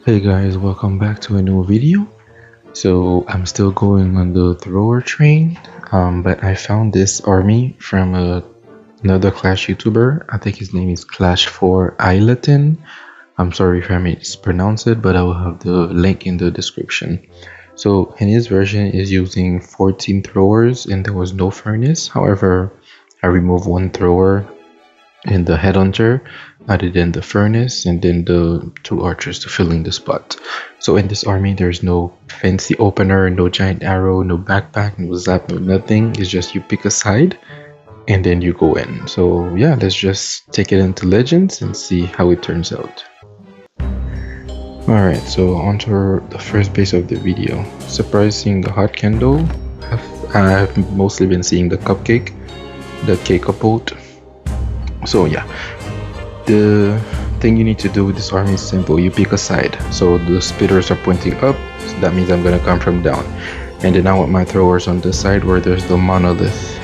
Hey guys, welcome back to a new video. So I'm still going on the thrower train, but I found this army from another Clash YouTuber. I think his name is Clash4 Ileton. I'm sorry if I mispronounce it, but I will have the link in the description. So in his version is using 14 throwers and there was no furnace. However, I removed one thrower in the headhunter, added in the furnace, and then the two archers to fill in the spot. So in this army, there's no fancy opener, no giant arrow, no backpack, no zap, no nothing. It's just you pick a side and then you go in. So yeah, let's just take it into Legends and see how it turns out. Alright, so onto the first base of the video. Surprising the hot candle. I've mostly been seeing the cupcake, the cake kaput. So yeah, the thing you need to do with this army is simple. You pick a side. So the spitters are pointing up, so that means I'm gonna come from down. And then I want my throwers on the side where there's the monolith,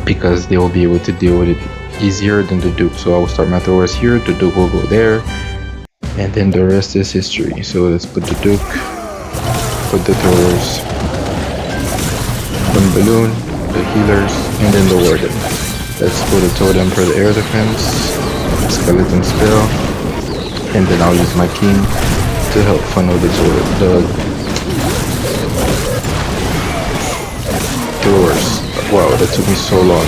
because they will be able to deal with it easier than the Duke. So I will start my throwers here, the Duke will go there, and then the rest is history. So let's put the Duke, put the throwers, one balloon, the healers, and then the warden. Let's put a totem for the air defense, skeleton spell, and then I'll use my king to help funnel the throwers. Wow, that took me so long.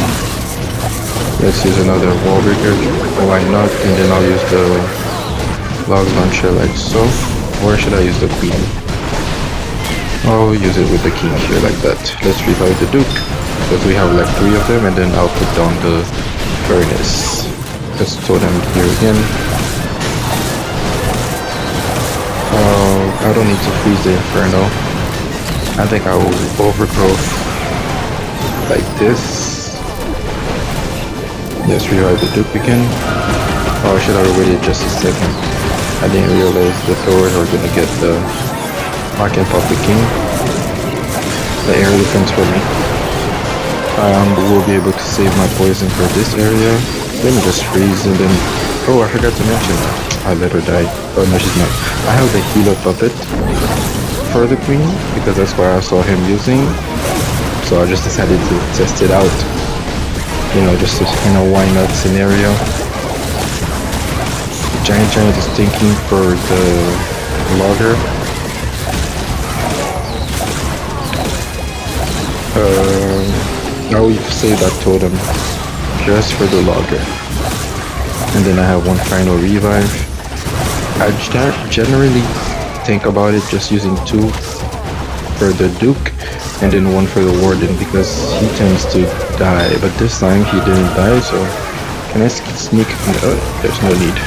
Let's use another wall breaker, why not? And then I'll use the log launcher like so. Or should I use the queen? I'll use it with the king here like that. Let's revive the Duke, because we have like 3 of them, and then I'll put down the furnace. Let's throw them here again. I don't need to freeze the inferno. I think I will overgrowth like this. Let's revive the Duke again. Oh, I should have waited just a second. I didn't realize the throwers are gonna get the... I can pop the king. The air defense for me. We'll be able to save my poison for this area. Let me just freeze and then... Oh, I forgot to mention. I let her die. Oh no, she's not. I have the healer puppet for the queen, because that's what I saw him using. So I just decided to test it out. You know, just in a why not scenario. The giant is thinking for the logger. I will save that totem just for the logger. And then I have one final revive. I generally think about it just using 2 for the Duke and then 1 for the warden, because he tends to die. But this time he didn't die, so can I sneak? There's no need.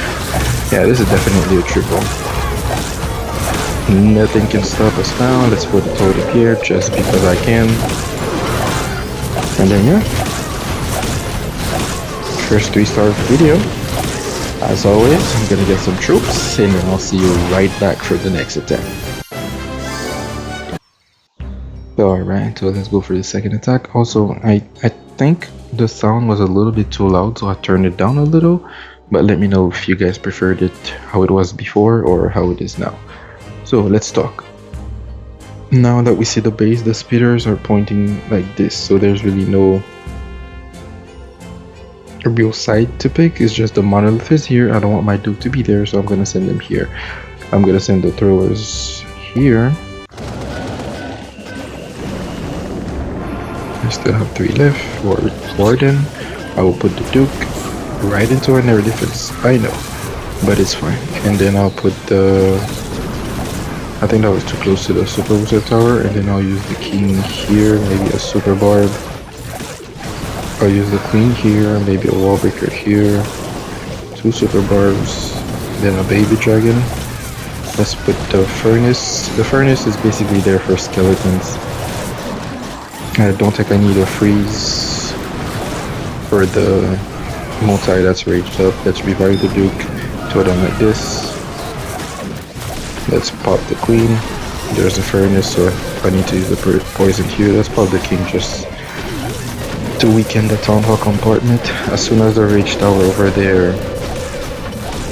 Yeah, this is definitely a triple. Nothing can stop us now. Let's put the totem here just because I can. And then yeah, first 3-star of the video. As always, I'm gonna get some troops and then I'll see you right back for the next attack. Alright, so let's go for the second attack. Also, I think the sound was a little bit too loud, so I turned it down a little, but let me know if you guys preferred it how it was before or how it is now. So let's talk. Now that we see the base, the spitters are pointing like this, so there's really no real side to pick. It's just the monolith is here. I don't want my Duke to be there, so I'm gonna send them here. I'm gonna send the throwers here. I still have 3 left. Warden. I will put the Duke right into an air defense. I know, but it's fine. And then I'll put the... I think that was too close to the super wizard tower, and then I'll use the king here, maybe a super barb. I'll use the queen here, maybe a wall breaker here, 2 super barbs, then a baby dragon. Let's put the furnace. The furnace is basically there for skeletons. I don't think I need a freeze for the multi that's raged up. Let's revive the Duke, throw them like this. Let's pop the queen. There's the furnace, so if I need to use the poison here, let's pop the king just to weaken the town hall compartment. As soon as the rage tower over there,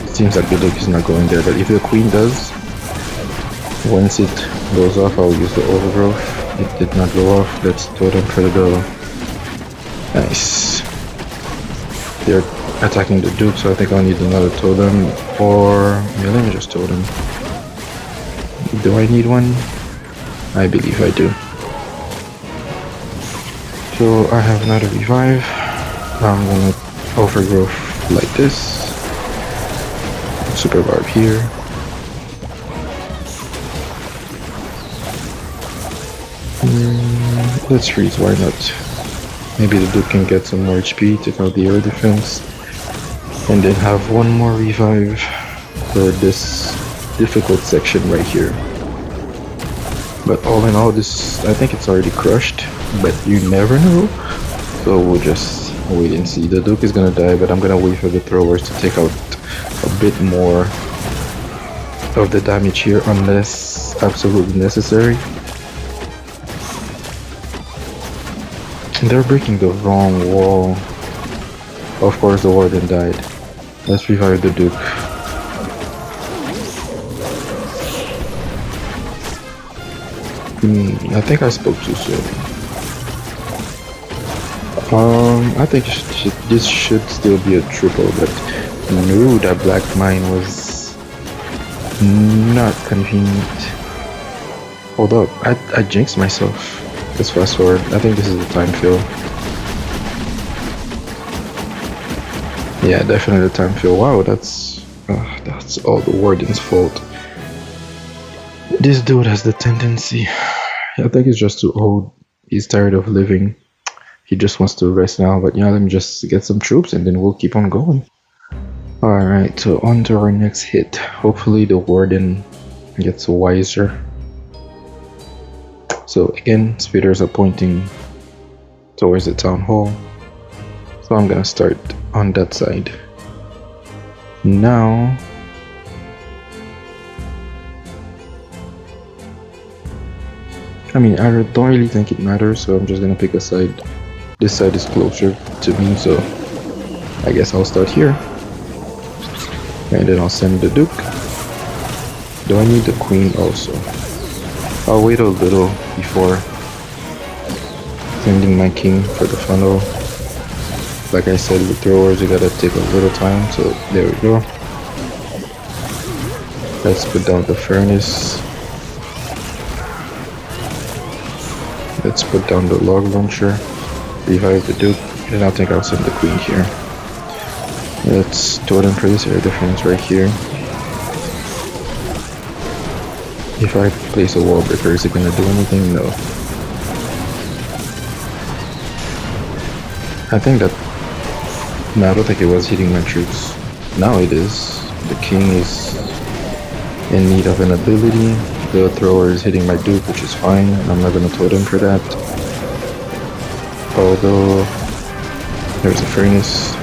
it seems like the Duke is not going there, but if the queen does, Once it goes off, I'll use the overgrowth. It did not go off. Let's totem for the dough. Nice. They're attacking the Duke, so I think I'll need another totem. Or yeah, let me just totem. Do I need one? I believe I do. So I have another revive. I'm gonna overgrowth like this. Super barb here. Let's freeze, why not? Maybe the Duke can get some more HP, take out the air defense, and then have one more revive for this difficult section right here. But all in all, this, I think it's already crushed, but you never know. So we'll just wait and see. The Duke is gonna die, but I'm gonna wait for the throwers to take out a bit more of the damage here, unless absolutely necessary. They're breaking the wrong wall. Of course the warden died. Let's revive the Duke. I think I spoke too soon. I think this should still be a triple, but no, that black mine was not convenient. Hold up, I jinxed myself. Let's fast forward. I think this is the time fill. Yeah, definitely the time fill. Wow, that's all the warden's fault. This dude has the tendency. I think he's just too old. He's tired of living. He just wants to rest now. But yeah, let me just get some troops and then we'll keep on going. Alright, so on to our next hit. Hopefully the warden gets wiser. So again, speeders are pointing towards the town hall. So I'm gonna start on that side. Now, I mean, I don't really think it matters, so I'm just gonna pick a side. This side is closer to me, so I guess I'll start here. And then I'll send the Duke. Do I need the Queen also? I'll wait a little before sending my King for the funnel. Like I said, with throwers, you gotta take a little time, so there we go. Let's put down the furnace. Let's put down the log launcher. Revive the Duke, and I think I'll send the Queen here. Let's totem for this air defense right here. If I place a wall breaker, is it gonna do anything? No. I think that... No, I don't think it was hitting my troops. Now it is. The King is in need of an ability. The thrower is hitting my Duke, which is fine. I'm not gonna totem for that. Although there's a furnace.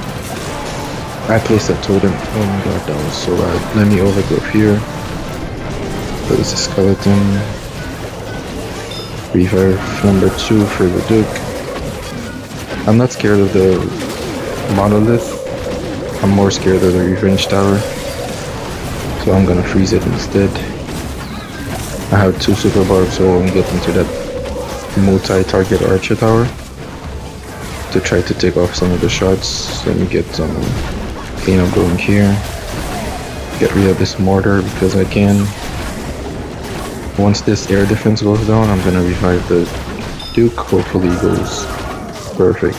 I placed a totem. Oh my god, that was so bad. Let me overgrowth here. There's a skeleton. Revive number 2 for the Duke. I'm not scared of the monolith. I'm more scared of the revenge tower. So I'm gonna freeze it instead. I have 2 super barbs, so when we get into that multi-target archer tower to try to take off some of the shots. Let me get some cleanup going here. Get rid of this mortar because I can. Once this air defense goes down, I'm gonna revive the Duke. Hopefully it goes perfect.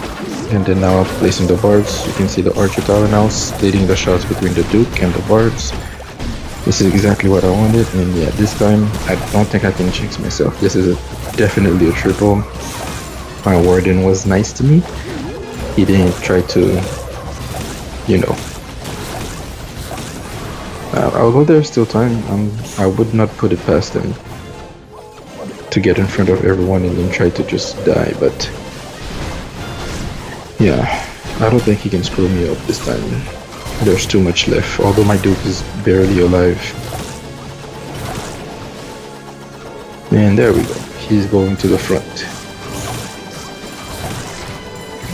And then now I'm placing the barbs. You can see the archer tower now splitting the shots between the Duke and the barbs. This is exactly what I wanted, and yeah, this time I don't think I can jinx myself. This is definitely a triple. My warden was nice to me. He didn't try to, you know. Although there's still time, I would not put it past him to get in front of everyone and then try to just die, but yeah, I don't think he can screw me up this time. There's too much left, although my Duke is barely alive. And there we go, he's going to the front.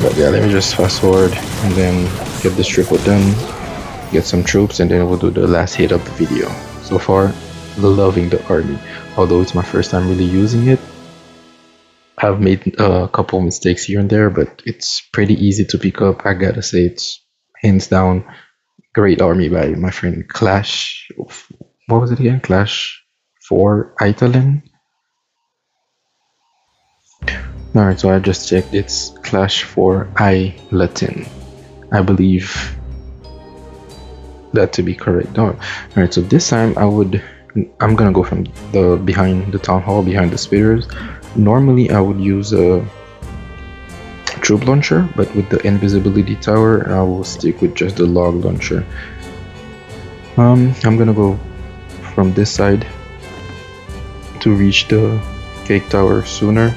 But yeah, let me just fast forward and then get this triple done, get some troops, and then we'll do the last hit of the video. So far, loving the army. Although it's my first time really using it, I've made a couple mistakes here and there, but it's pretty easy to pick up. I gotta say, it's hands down great army by my friend Clash. What was it again? Clash for Italin. Alright, so I just checked. It's Clash for I Latin. I believe that to be correct. Alright, so this time I'm gonna go from the behind the town hall, behind the spears. Normally I would use a troop launcher, but with the invisibility tower I will stick with just the log launcher. I'm gonna go from this side to reach the cake tower sooner.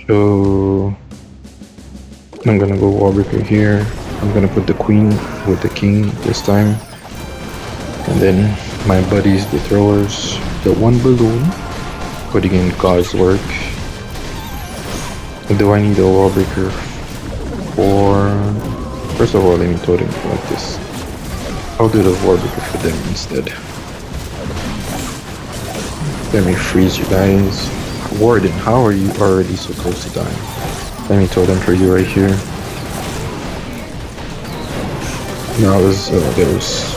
So I'm gonna go Warbreaker here. I'm gonna put the queen with the king this time. And then my buddies, the throwers, the one balloon, putting in God's work. Do I need a Warbreaker for... First of all, let me totem like this. I'll do the Warbreaker for them instead. Let me freeze you guys. Warden, how are you already so close to dying? Let me totem for you right here. Now there was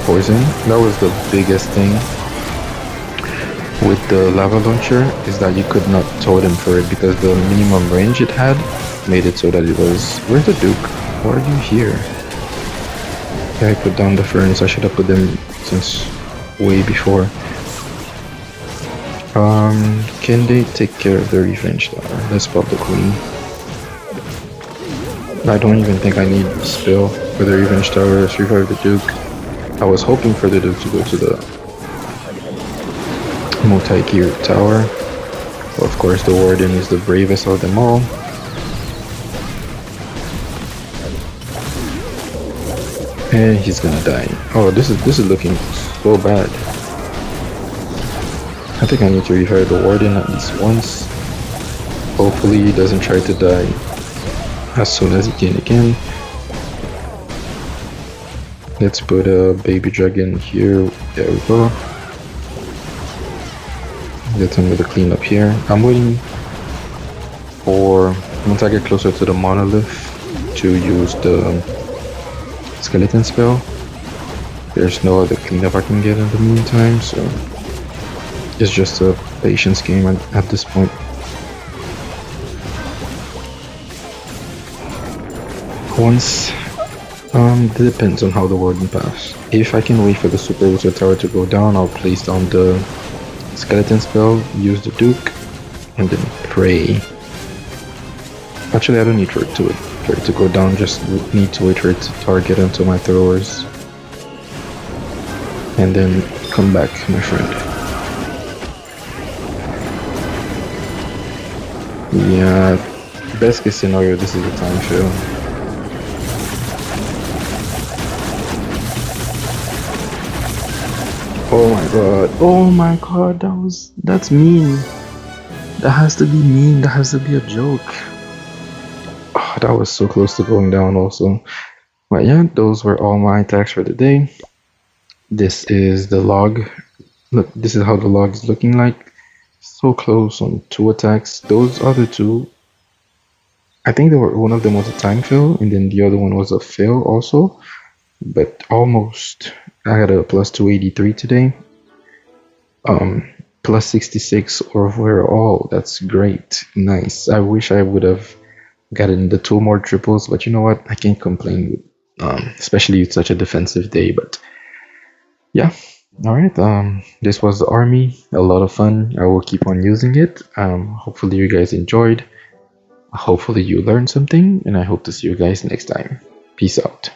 poison. That was the biggest thing with the lava launcher, is that you could not totem for it because the minimum range it had made it so that it was... Where's the Duke? Why are you here? Yeah, I put down the furnace. I should have put them since way before. Can they take care of the revenge tower? Let's pop the queen. I don't even think I need spell for the revenge tower. Let's revive the Duke. I was hoping for the Duke to go to the multi-gear tower. Of course, the Warden is the bravest of them all. And he's gonna die. Oh, this is looking so bad. I think I need to revive the Warden at least once. Hopefully he doesn't try to die as soon as he can again. Let's put a baby dragon here. There we go. Get him with a cleanup here. I'm waiting for, once I get closer to the monolith, to use the skeleton spell. There's no other cleanup I can get in the meantime, so it's just a patience game at this point. Once, it depends on how the Warden pass. If I can wait for the Super Wizard Tower to go down, I'll place down the skeleton spell, use the Duke, and then pray. Actually, I don't need for it to go down, just need to wait for it to target onto my throwers. And then come back, my friend. Yeah, best case scenario, this is a time fail. Oh my god, oh my god, that's mean. That has to be mean, that has to be a joke. Oh, that was so close to going down also. But yeah, those were all my attacks for the day. This is the log. Look, this is how the log is looking like. So close on 2 attacks. Those other 2, I think one of them was a time fail, and then the other one was a fail also. But almost, I had a plus 283 today. Plus 66 overall. That's great. Nice. I wish I would have gotten the 2 more triples, but you know what? I can't complain, especially with such a defensive day. But yeah. Alright, this was the army. A lot of fun. I will keep on using it. Hopefully you guys enjoyed. Hopefully you learned something, and I hope to see you guys next time. Peace out.